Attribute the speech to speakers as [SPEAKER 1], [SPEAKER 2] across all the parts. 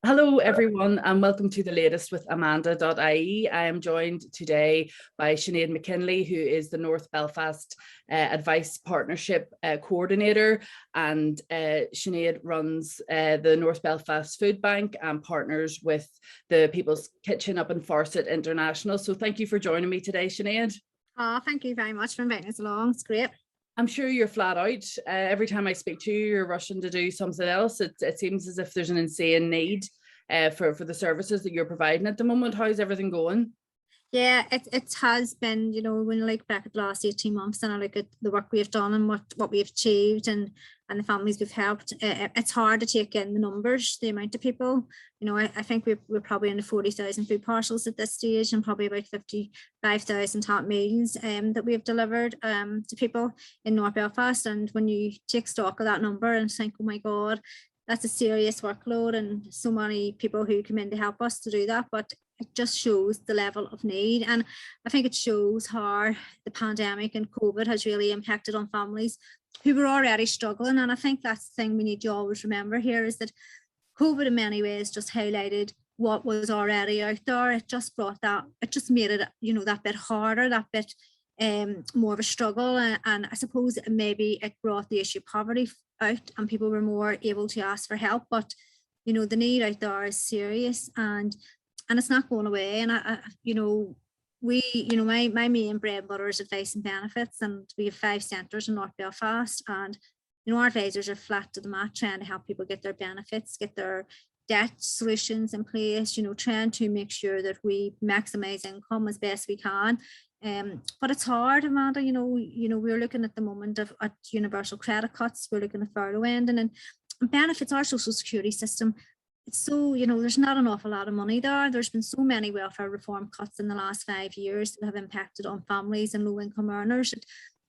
[SPEAKER 1] Hello, everyone, and welcome to the latest with Amanda.ie. I am joined today by Sinead McKinley, who is the North Belfast Advice Partnership Coordinator. And Sinead runs the North Belfast Foodbank and partners with the People's Kitchen up in Farset International. So thank you for joining me today, Sinead.
[SPEAKER 2] Oh, thank you very much for inviting us along. It's great.
[SPEAKER 1] I'm sure you're flat out. Every time I speak to you, you're rushing to do something else. It seems as if there's an insane need for the services that you're providing at the moment. How's everything going?
[SPEAKER 2] Yeah, it has been, when I look back at the last 18 months and I look at the work we have done and what we have achieved and the families we've helped, it's hard to take in the numbers, the amount of people. I think we're probably in the 40,000 food parcels at this stage and probably about 55,000 top meals that we have delivered to people in North Belfast. And when you take stock of that number and think, oh my God, that's a serious workload and so many people who come in to help us to do that. But it just shows the level of need. And I think it shows how the pandemic and COVID has really impacted on families who were already struggling. And I think that's the thing we need to always remember here is that COVID in many ways just highlighted what was already out there. It just brought that, it just made it, that bit harder, that bit more of a struggle. And I suppose maybe it brought the issue of poverty out and people were more able to ask for help. But, the need out there is serious and it's not going away. And my main bread and butter is advice and benefits, and we have 5 centres in North Belfast, and our advisors are flat to the mat trying to help people get their benefits, get their debt solutions in place, trying to make sure that we maximise income as best we can. But it's hard, Amanda. We're looking at the moment at universal credit cuts, we're looking at furlough ending and benefits, our social security system. It's so, there's not an awful lot of money there. There's been so many welfare reform cuts in the last 5 years that have impacted on families and low income earners.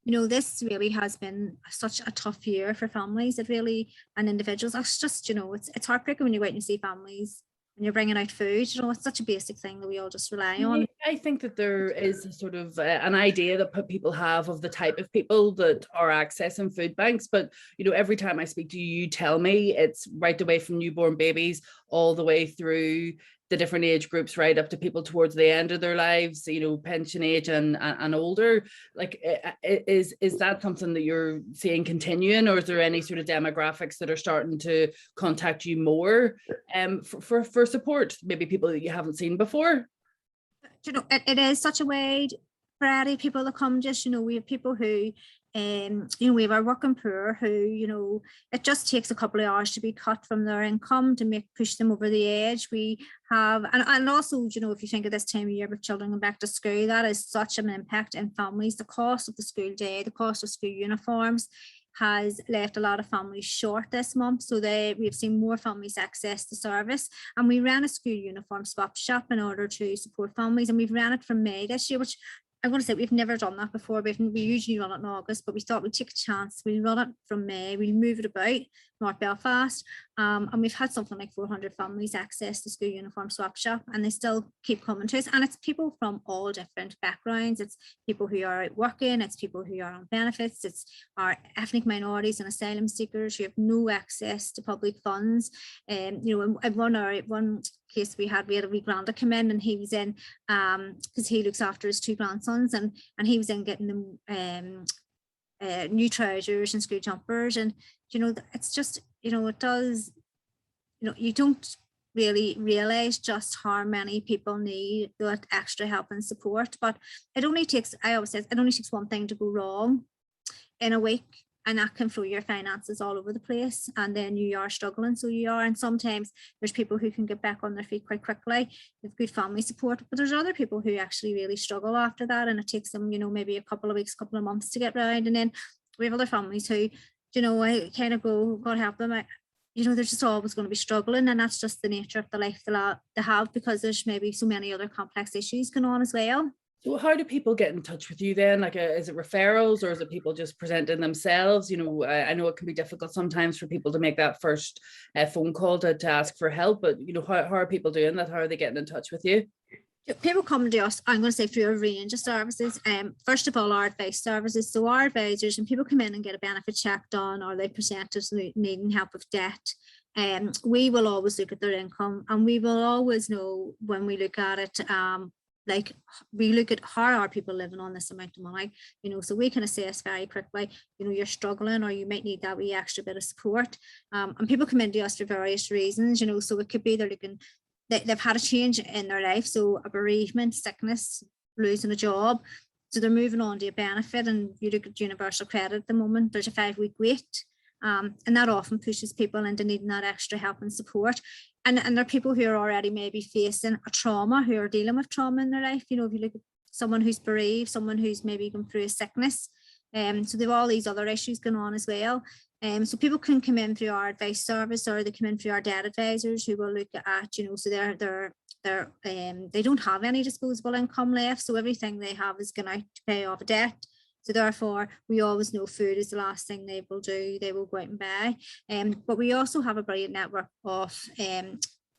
[SPEAKER 2] This really has been such a tough year for families. It really, and individuals. It's just, it's heartbreaking when you go out and you see families and you're bringing out food. It's such a basic thing that we all just rely on.
[SPEAKER 1] I think that there is a sort of an idea that people have of the type of people that are accessing food banks. But, every time I speak to you, you tell me it's right away from newborn babies all the way through the different age groups, right up to people towards the end of their lives, pension age and older. Like, is that something that you're seeing continuing, or is there any sort of demographics that are starting to contact you more for support, maybe people that you haven't seen before?
[SPEAKER 2] It is such a wide variety of people that come. Just, we have people who we have our working poor who, it just takes a couple of hours to be cut from their income to push them over the edge. We have, and also, if you think of this time of year with children going back to school, that is such an impact in families. The cost of the school day, the cost of school uniforms has left a lot of families short this month. So we've seen more families access the service, and we ran a school uniform swap shop in order to support families, and we've ran it from May this year, which I'm going to say we've never done that before. We usually run it in August, but we thought we'd take a chance. We'll run it from May. We'll move it about North Belfast. And we've had something like 400 families access the school uniform swap shop, and they still keep coming to us. And it's people from all different backgrounds. It's people who are out working. It's people who are on benefits. It's our ethnic minorities and asylum seekers who have no access to public funds. In one case we had a wee granda come in, and he was in because he looks after his 2 grandsons, and he was in getting them new trousers and school jumpers. And it's just, it does, you don't really realize just how many people need that extra help and support. But I always say it only takes one thing to go wrong in a week, and that can throw your finances all over the place, and then you are struggling. So you are, and sometimes there's people who can get back on their feet quite quickly with good family support, but there's other people who actually really struggle after that, and it takes them, maybe a couple of weeks, couple of months to get round. And then we have other families who, I kind of go, God help them. They're just always going to be struggling, and that's just the nature of the life they have, because there's maybe so many other complex issues going on as well.
[SPEAKER 1] So how do people get in touch with you then? Like, is it referrals, or is it people just presenting themselves? I know it can be difficult sometimes for people to make that first phone call to ask for help, but how are people doing that? How are they getting in touch with you?
[SPEAKER 2] People come to us, I'm going to say, through a range of services. First of all, our advice services. So our advisors, and people come in and get a benefit check done, or they present us needing help with debt. we will always look at their income, and we will always know when we look at it, like we look at how are people living on this amount of money, so we can assess very quickly, you're struggling, or you might need that wee extra bit of support. And people come into us for various reasons, so it could be they've had a change in their life, so a bereavement, sickness, losing a job, so they're moving on to a benefit. And you look at universal credit at the moment, there's a 5-week wait, and that often pushes people into needing that extra help and support. And there are people who are already maybe facing a trauma, who are dealing with trauma in their life. If you look at someone who's bereaved, someone who's maybe gone through a sickness, so they have all these other issues going on as well. So people can come in through our advice service, or they come in through our debt advisors, who will look at, so they don't have any disposable income left, so everything they have is going out to pay off a debt. So therefore, we always know food is the last thing they will do. They will go out and buy. But we also have a brilliant network of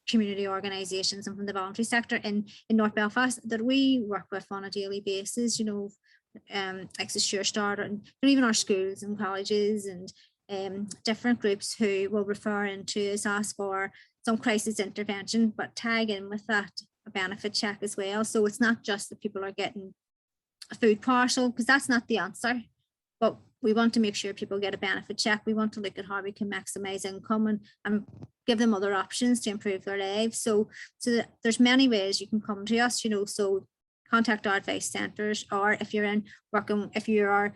[SPEAKER 2] community organisations and from the voluntary sector in North Belfast that we work with on a daily basis, like the Sure Start, and even our schools and colleges, and different groups who will refer into us, ask for some crisis intervention, but tag in with that a benefit check as well. So it's not just that people are getting a food parcel, because that's not the answer, but we want to make sure people get a benefit check. We want to look at how we can maximise income and give them other options to improve their lives. So there's many ways you can come to us, so contact our advice centres, or if you are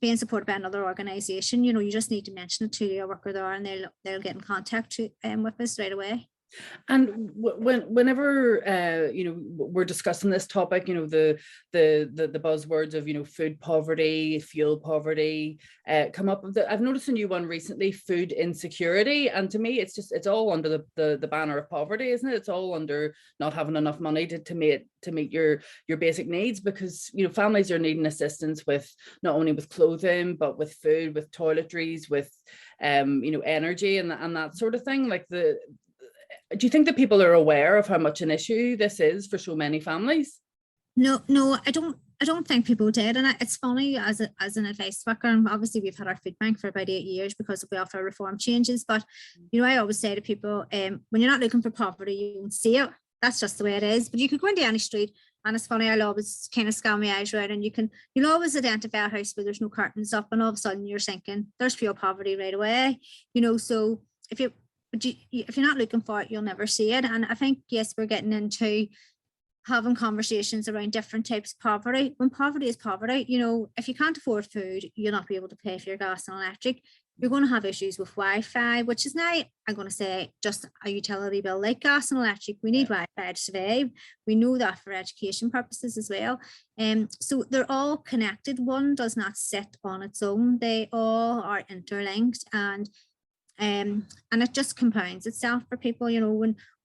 [SPEAKER 2] being supported by another organisation, you just need to mention it to your worker there, and they'll get in contact with us right away.
[SPEAKER 1] And whenever we're discussing this topic, the buzzwords of food poverty, fuel poverty come up. I've noticed a new one recently, food insecurity, and to me it's all under the banner of poverty, isn't it? It's all under not having enough money to meet your basic needs, because families are needing assistance with not only with clothing, but with food, with toiletries, with energy and that sort of thing. Do you think that people are aware of how much an issue this is for so many families?
[SPEAKER 2] No, I don't think people did. And it's funny, as an advice worker, and obviously we've had our food bank for about 8 years because of welfare reform changes. But I always say to people, when you're not looking for poverty, you won't see it. That's just the way it is. But you could go into any street, and it's funny, I'll always kind of scan my eyes right, and you'll always identify a house where there's no curtains up, and all of a sudden you're thinking there's fuel poverty right away. So if you're not looking for it, you'll never see it. And I think, yes, we're getting into having conversations around different types of poverty. When poverty is poverty, if you can't afford food, you'll not be able to pay for your gas and electric. You're going to have issues with Wi-Fi, which is now, I'm going to say, just a utility bill like gas and electric. We need Wi-Fi to survive. We know that for education purposes as well. So they're all connected. One does not sit on its own. They all are interlinked, and it just compounds itself for people.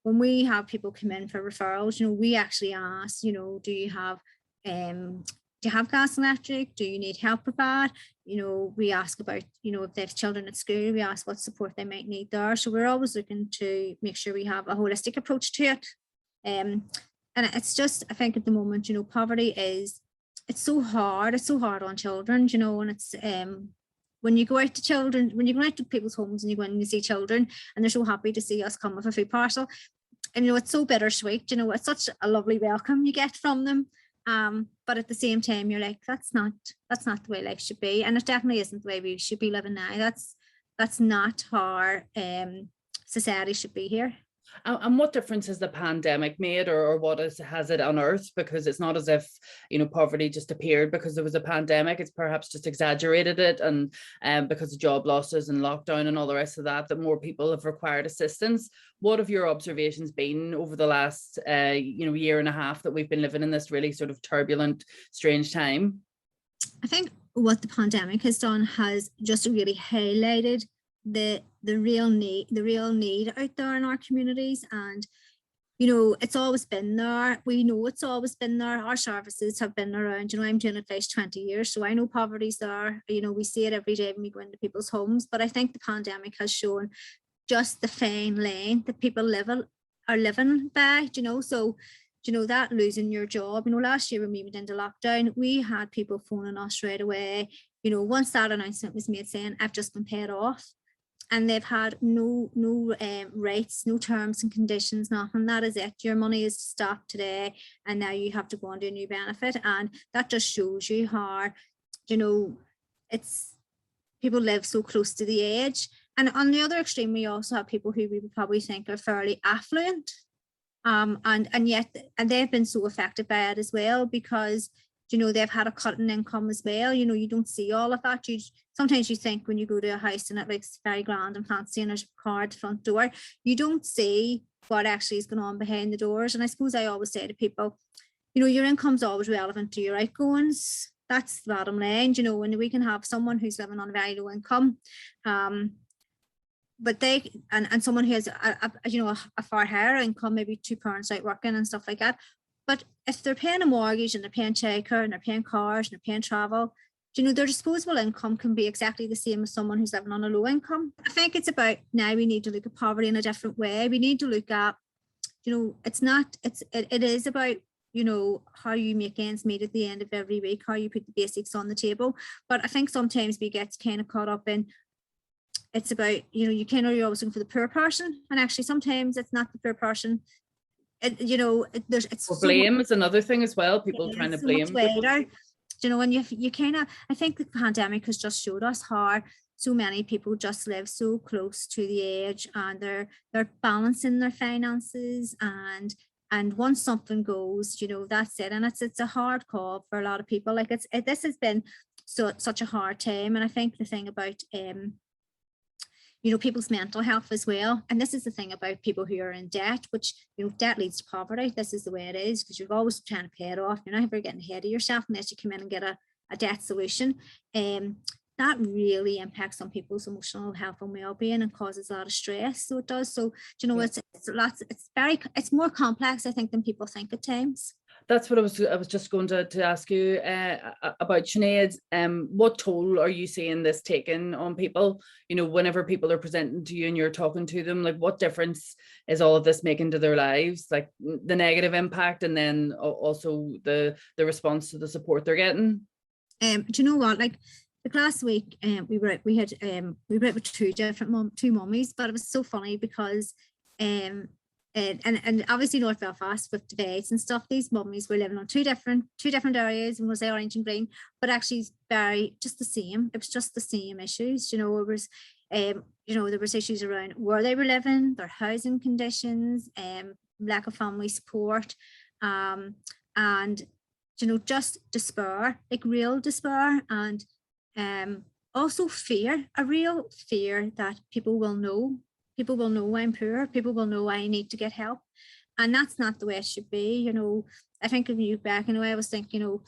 [SPEAKER 2] When we have people come in for referrals, we actually ask, do you have gas and electric? Do you need help with that? We ask about, if they have children at school, we ask what support they might need there. So we're always looking to make sure we have a holistic approach to it. And it's just, I think at the moment, poverty it's so hard. It's so hard on children, and it's, when you go out to people's homes and you go in and you see children and they're so happy to see us come with a food parcel, and it's so bittersweet, it's such a lovely welcome you get from them, but at the same time you're like, that's not the way life should be, and it definitely isn't the way we should be living now. That's not how society should be here.
[SPEAKER 1] And what difference has the pandemic made, or what has it unearthed? Because it's not as if poverty just appeared because there was a pandemic. It's perhaps just exaggerated it, and because of job losses and lockdown and all the rest of that more people have required assistance. What have your observations been over the last year and a half that we've been living in this really sort of turbulent, strange time?
[SPEAKER 2] I think what the pandemic has done has just really highlighted the real need out there in our communities. And it's always been there. We know it's always been there. Our services have been around. I'm doing advice 20 years, so I know poverty's there. We see it every day when we go into people's homes. But I think the pandemic has shown just the fine line that people are living by. So that losing your job. Last year when we went into lockdown, we had people phoning us right away. Once that announcement was made saying, I've just been paid off. and they've had no rights, no terms and conditions, nothing. That is it. Your money is stopped today, and now you have to go on to a new benefit. And that just shows you how, you know, it's people live so close to the edge. And on the other extreme, we also have people who we would probably think are fairly affluent, and yet they've been so affected by it as well, because, you know, they've had a cut in income as well. You know, you don't see all of that. Sometimes you think when you go to a house and it looks very grand and fancy and there's a car at the front door, you don't see what actually is going on behind the doors. And I suppose I always say to people, you know, your income's always relevant to your outgoings. That's the bottom line. You know, when we can have someone who's living on a very low income, but they and someone who has a far higher income, maybe two parents out working and stuff like that. But if they're paying a mortgage and they're paying childcare and they're paying cars and they're paying travel, you know, their disposable income can be exactly the same as someone who's living on a low income. I think it's about, now we need to look at poverty in a different way. We need to look at, you know, it is about, you know, how you make ends meet at the end of every week, how you put the basics on the table. But I think sometimes we get kind of caught up in, it's about, you know, you're always looking for the poor person, and actually sometimes it's not the poor person.
[SPEAKER 1] Blame is another thing as well. People trying to blame.
[SPEAKER 2] You know, and you kind of, I think the pandemic has just showed us how so many people just live so close to the edge, and they're balancing their finances, and once something goes, you know, that's it. And it's a hard call for a lot of people. Like this has been such a hard time. And I think the thing about you know, people's mental health as well. And this is the thing about people who are in debt, which, you know, debt leads to poverty. This is the way it is, because you're always trying to pay it off. You're never getting ahead of yourself unless you come in and get a debt solution. That really impacts on people's emotional health and well-being and causes a lot of stress. So it does. So, you know, it's more complex, I think, than people think at times.
[SPEAKER 1] That's what I was just going to ask you about, Sinead. What toll are you seeing this taking on people? You know, whenever people are presenting to you and you're talking to them, like, what difference is all of this making to their lives? Like the negative impact, and then also the response to the support they're getting.
[SPEAKER 2] Do you know what? Like last week, we were out with two mummies, but it was so funny because and obviously North Belfast with divides and stuff, these mummies were living on two different areas, and was orange and green, but actually very just the same. It was just the same issues. You know, it was you know, there was issues around where they were living, their housing conditions, lack of family support, and you know, just despair, like real despair, and also fear, a real fear that people will know I'm poor, people will know I need to get help. And that's not the way it should be. You know, I think of you back in a way, I was thinking, you know,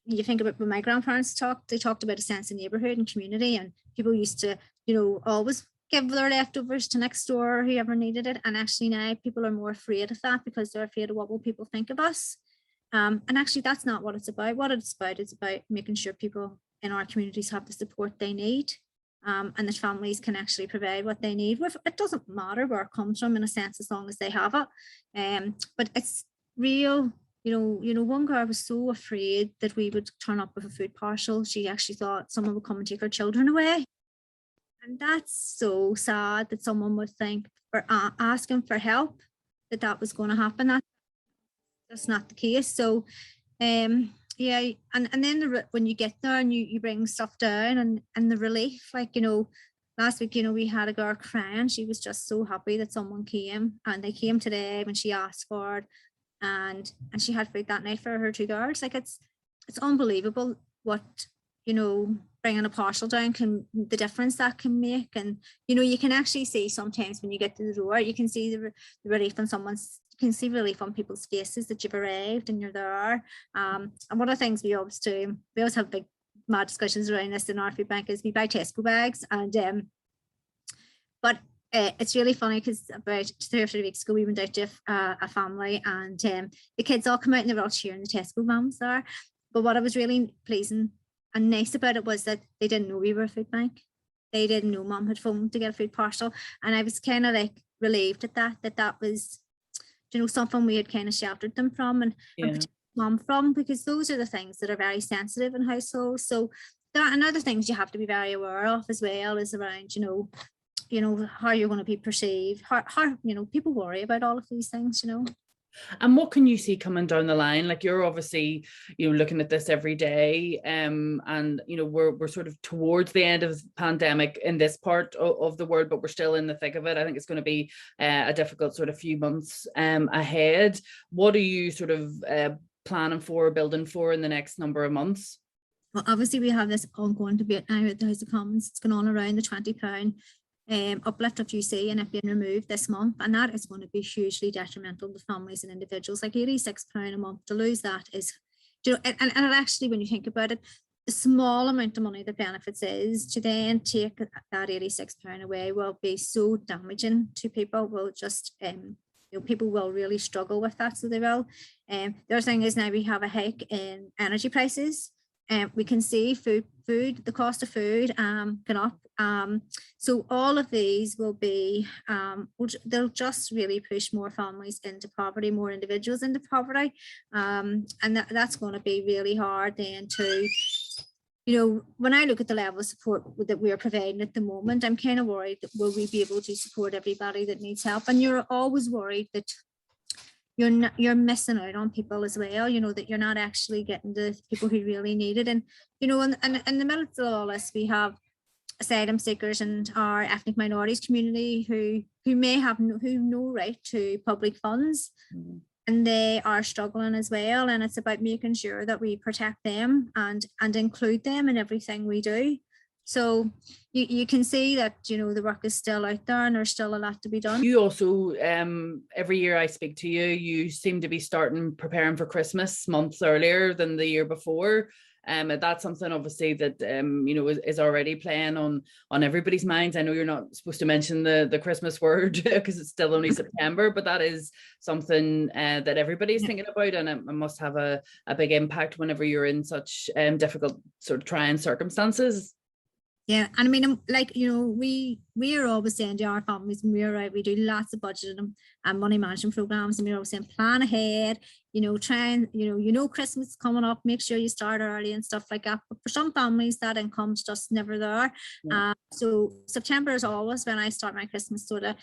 [SPEAKER 2] you think about when my grandparents they talked about a sense of neighborhood and community, and people used to, you know, always give their leftovers to next door or whoever needed it. And actually now people are more afraid of that, because they're afraid of what will people think of us. And actually that's not what it's about. What it's about is about making sure people in our communities have the support they need. And that families can actually provide what they need. It doesn't matter where it comes from, in a sense, as long as they have it. But it's real. You know, one girl was so afraid that we would turn up with a food parcel. She actually thought someone would come and take her children away. And that's so sad that someone would think, for asking for help, that was going to happen. That's not the case. So, yeah, and then when you get there and you bring stuff down, and the relief, like, you know, last week, you know, we had a girl crying. She was just so happy that someone came, and they came today when she asked for it, and she had food that night for her two girls. Like it's unbelievable what, you know, bringing a parcel down the difference that can make. And, you know, you can actually see sometimes when you get to the door, you can see the relief on relief on people's faces that you've arrived and you're there. And one of the things we always do, we always have big mad discussions around this in our food bank, is we buy Tesco bags. And but it's really funny, because about 3 or 4 weeks ago we went out to a family, and the kids all come out and they were all cheering the Tesco mums there. But what I was really pleasing and nice about it was that they didn't know we were a food bank. They didn't know mum had phoned to get a food parcel, and I was kind of like relieved at that was, you know, something we had kind of sheltered them from, and protected mum from, because those are the things that are very sensitive in households. So there are other things you have to be very aware of as well, is around, you know, you know, how you're going to be perceived, how you know, people worry about all of these things, you know.
[SPEAKER 1] And what can you see coming down the line? Like, you're obviously, you know, looking at this every day, and you know, we're sort of towards the end of the pandemic in this part of the world, but we're still in the thick of it. I think it's going to be a difficult sort of few months ahead. What are you sort of planning for, building for in the next number of months?
[SPEAKER 2] Well, obviously we have this ongoing debate now at the House of Commons. It's going on around the £20 uplift of GC, and it being removed this month, and that is going to be hugely detrimental to families and individuals. Like £86 a month, to lose that is, you know, and actually, when you think about it, the small amount of money that benefits is, to then take that £86 away will be so damaging to people. Will just you know, people will really struggle with that, so they will. The other thing is, now we have a hike in energy prices. We can see the cost of food going up. So all of these will be, they'll just really push more families into poverty, more individuals into poverty. And that's going to be really hard then to, you know, when I look at the level of support that we're providing at the moment, I'm kind of worried that will we be able to support everybody that needs help? And you're always worried that you're missing out on people as well, you know, that you're not actually getting the people who really need it. And, you know, and in the middle of all this, we have asylum seekers and our ethnic minorities community who may have no right to public funds, and they are struggling as well. And it's about making sure that we protect them and include them in everything we do. So you can see that, you know, the work is still out there and there's still a lot to be done. You
[SPEAKER 1] also, every year I speak to you, you seem to be preparing for Christmas months earlier than the year before. That's something obviously that you know, is already playing on everybody's minds. I know you're not supposed to mention the Christmas word because it's still only September, but that is something that everybody's thinking about, and it must have a big impact whenever you're in such difficult sort of trying circumstances.
[SPEAKER 2] Yeah, and I mean, like, you know, we are always saying to our families when we're out, we do lots of budgeting and money management programs, and we're always saying plan ahead, you know, try and, you know, Christmas is coming up, make sure you start early and stuff like that. But for some families, that income's just never there. Yeah. So September is always when I start my Christmas sort of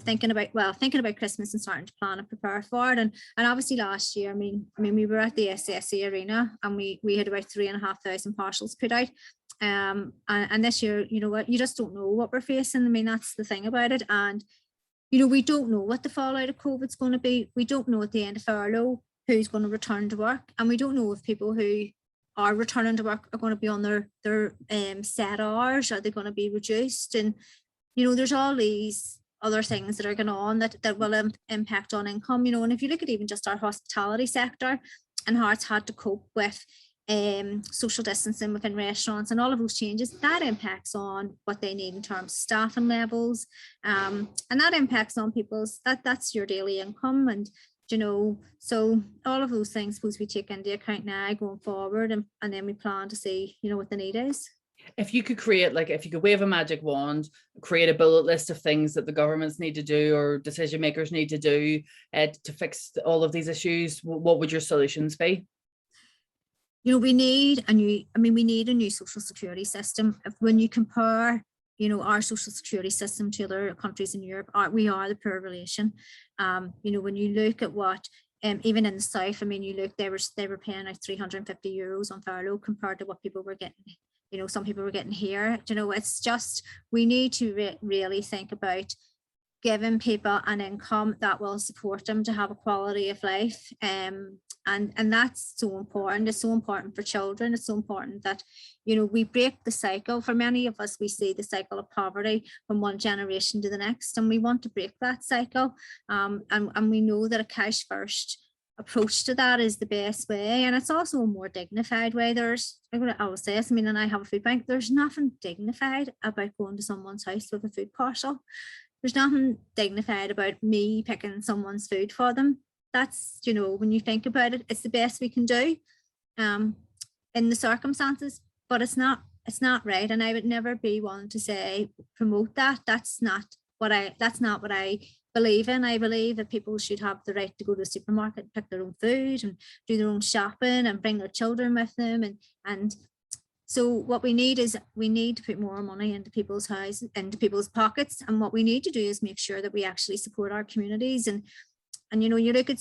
[SPEAKER 2] thinking about Christmas and starting to plan and prepare for it. And obviously last year, I mean, we were at the SSE Arena and we had about 3,500 parcels put out. And this year, you know what, you just don't know what we're facing. I mean, that's the thing about it. And, you know, we don't know what the fallout of COVID is going to be. We don't know at the end of furlough who's going to return to work. And we don't know if people who are returning to work are going to be on their set hours. Are they going to be reduced? And, you know, there's all these other things that are going on that will impact on income, you know. And if you look at even just our hospitality sector and how it's had to cope with social distancing within restaurants and all of those changes, that impacts on what they need in terms of staffing levels, and that impacts on people's that's your daily income. And, you know, so all of those things suppose we take into account now going forward, and then we plan to see, you know, what the need is.
[SPEAKER 1] If you could wave a magic wand, create a bullet list of things that the governments need to do or decision makers need to do to fix all of these issues, what would your solutions be?
[SPEAKER 2] You know, we need a new social security system. When you compare, you know, our social security system to other countries in Europe, we are the poor relation. You know, when you look at what, even in the south, I mean, you look, they were paying like €350 on furlough compared to what people were getting, you know, some people were getting here. You know, it's just, we need to really think about giving people an income that will support them to have a quality of life. And that's so important. It's so important for children. It's so important that, you know, we break the cycle. For many of us, we see the cycle of poverty from one generation to the next, and we want to break that cycle. And we know that a cash first approach to that is the best way, and it's also a more dignified way. I will say this, I mean, and I have a food bank, there's nothing dignified about going to someone's house with a food parcel. There's nothing dignified about me picking someone's food for them. That's, you know, when you think about it, it's the best we can do in the circumstances, but it's not right. And I would never be one to say promote that. That's not what I believe in. I believe that people should have the right to go to the supermarket, pick their own food and do their own shopping and bring their children with them. And So what we need is we need to put more money into people's houses, into people's pockets. And what we need to do is make sure that we actually support our communities. And you know, you look at,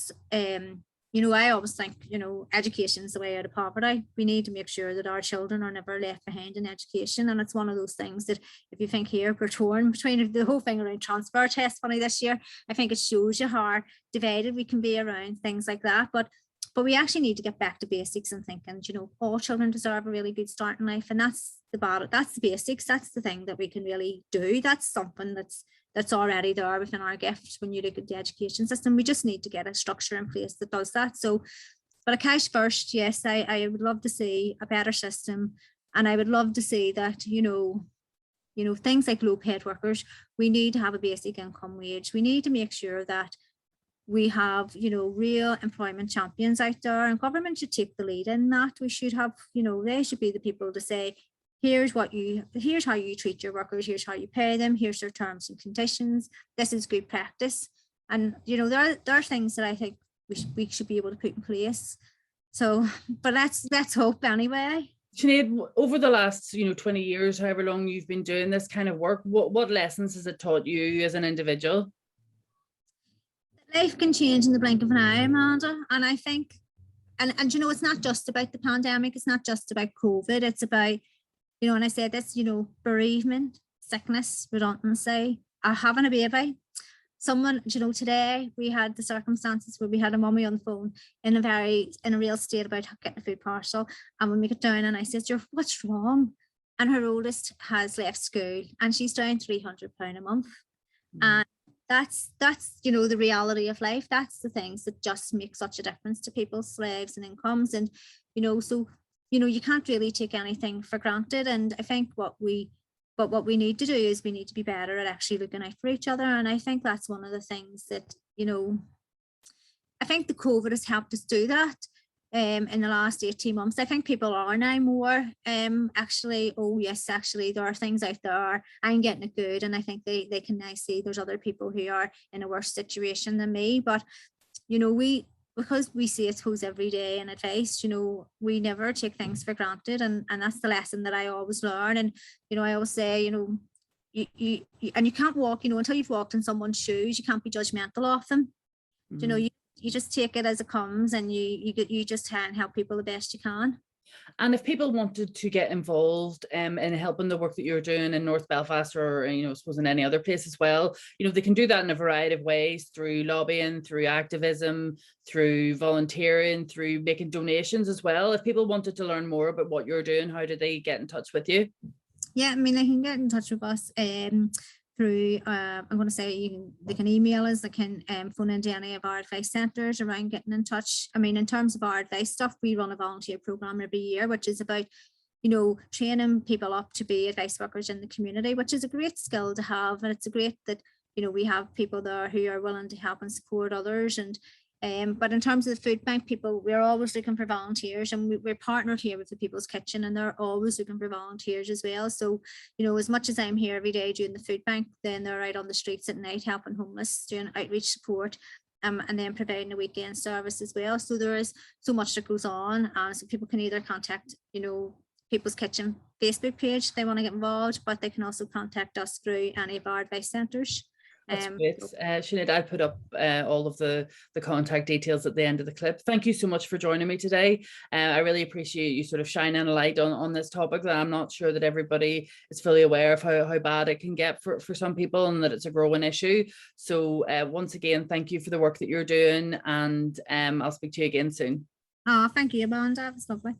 [SPEAKER 2] you know, I always think, you know, education is the way out of poverty. We need to make sure that our children are never left behind in education. And it's one of those things that if you think here, we're torn between the whole thing around transfer test money this year. I think it shows you how divided we can be around things like that. But we actually need to get back to basics and thinking, you know, all children deserve a really good start in life. And that's the basics. That's the thing that we can really do. That's something that's already there within our gift. When you look at the education system, we just need to get a structure in place that does that. So, but a cash first, yes, I would love to see a better system. And I would love to see that, you know, things like low paid workers, we need to have a basic income wage. We need to make sure that we have, you know, real employment champions out there, and government should take the lead in that. We should have, you know, they should be the people to say, here's how you treat your workers, here's how you pay them, here's their terms and conditions, this is good practice. And, you know, there are things that I think we should be able to put in place. So, but let's hope anyway.
[SPEAKER 1] Sinead, over the last, you know, 20 years, however long you've been doing this kind of work, what lessons has it taught you as an individual?
[SPEAKER 2] Life can change in the blink of an eye, Amanda. And I think, and you know, it's not just about the pandemic, it's not just about COVID, it's about, you know, and I said this, you know, bereavement, sickness, redundancy, having a baby. Someone, you know, today we had the circumstances where we had a mummy on the phone in a real state about getting a food parcel. And when we get down and I said, what's wrong? And her oldest has left school and she's down £300 a month. And that's, you know, the reality of life. That's the things that just make such a difference to people's lives and incomes. And, you know, so, you know, you can't really take anything for granted. And I think what we need to do is we need to be better at actually looking out for each other. And I think that's one of the things that, you know, I think the COVID has helped us do that. In the last 18 months, I think people are now more actually, oh yes, actually there are things out there, I'm getting it good. And I think they can now see there's other people who are in a worse situation than me. But, you know, because we see it, suppose, every day in advice, you know, we never take things for granted. And that's the lesson that I always learn. And, you know, I always say, you know, you can't walk, you know, until you've walked in someone's shoes, you can't be judgmental of them. Mm-hmm. You know, you just take it as it comes, and you just try and help people the best you can.
[SPEAKER 1] And if people wanted to get involved in helping the work that you're doing in North Belfast, or, you know, I suppose in any other place as well, you know, they can do that in a variety of ways, through lobbying, through activism, through volunteering, through making donations as well. If people wanted to learn more about what you're doing, how do they get in touch with you?
[SPEAKER 2] Yeah, I mean, they can get in touch with us through, I'm going to say they can email us, they can phone into any of our advice centres around getting in touch. I mean, in terms of our advice stuff, we run a volunteer programme every year, which is about, you know, training people up to be advice workers in the community, which is a great skill to have. And it's a great that, you know, we have people there who are willing to help and support others. And but in terms of the food bank, we're always looking for volunteers, and we're partnered here with the People's Kitchen, and they're always looking for volunteers as well. So, you know, as much as I'm here every day doing the food bank, then they're out on the streets at night helping homeless, doing outreach support, and then providing a weekend service as well. So there is so much that goes on. So people can either contact, you know, People's Kitchen Facebook page if they want to get involved, but they can also contact us through any of our advice centres.
[SPEAKER 1] That's great. Sinead, I'll put up all of the contact details at the end of the clip. Thank you so much for joining me today. I really appreciate you sort of shining a light on this topic that I'm not sure that everybody is fully aware of how bad it can get for some people, and that it's a growing issue. So once again, thank you for the work that you're doing, and I'll speak to you again soon.
[SPEAKER 2] Oh, thank you, Amanda. That's lovely.